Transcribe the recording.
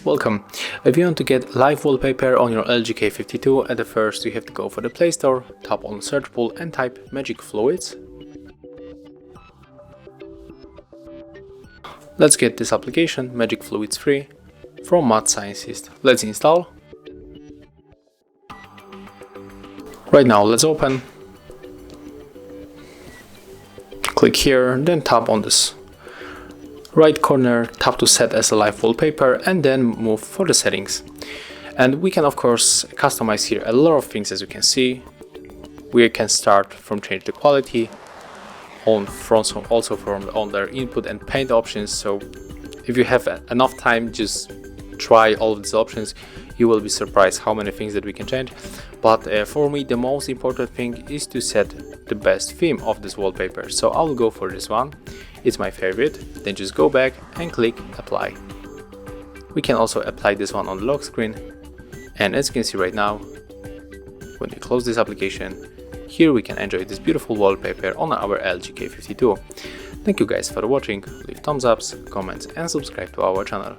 Welcome. If you want to get live wallpaper on your LG K52, at the first you have to go for the Play Store, tap on search pool and type Magic Fluids. Let's get this application, Magic Fluids free, from Mad Scientist. Let's install. Right now let's open. Click here, then tap on this right corner, tap to set as a live wallpaper and then move for the settings. And we can of course customize here a lot of things. As you can see, we can start from change the quality, also from their input and paint options. So if you have enough time, just try all of these options. You will be surprised how many things that we can change. But for me the most important thing is to set the best theme of this wallpaper. So I'll go for this one. It's my favorite. Then just go back and click apply. We can also apply this one on the lock screen. And as you can see right now, when we close this application, here we can enjoy this beautiful wallpaper on our LG K52. Thank you guys for watching. Leave thumbs ups, comments and subscribe to our channel.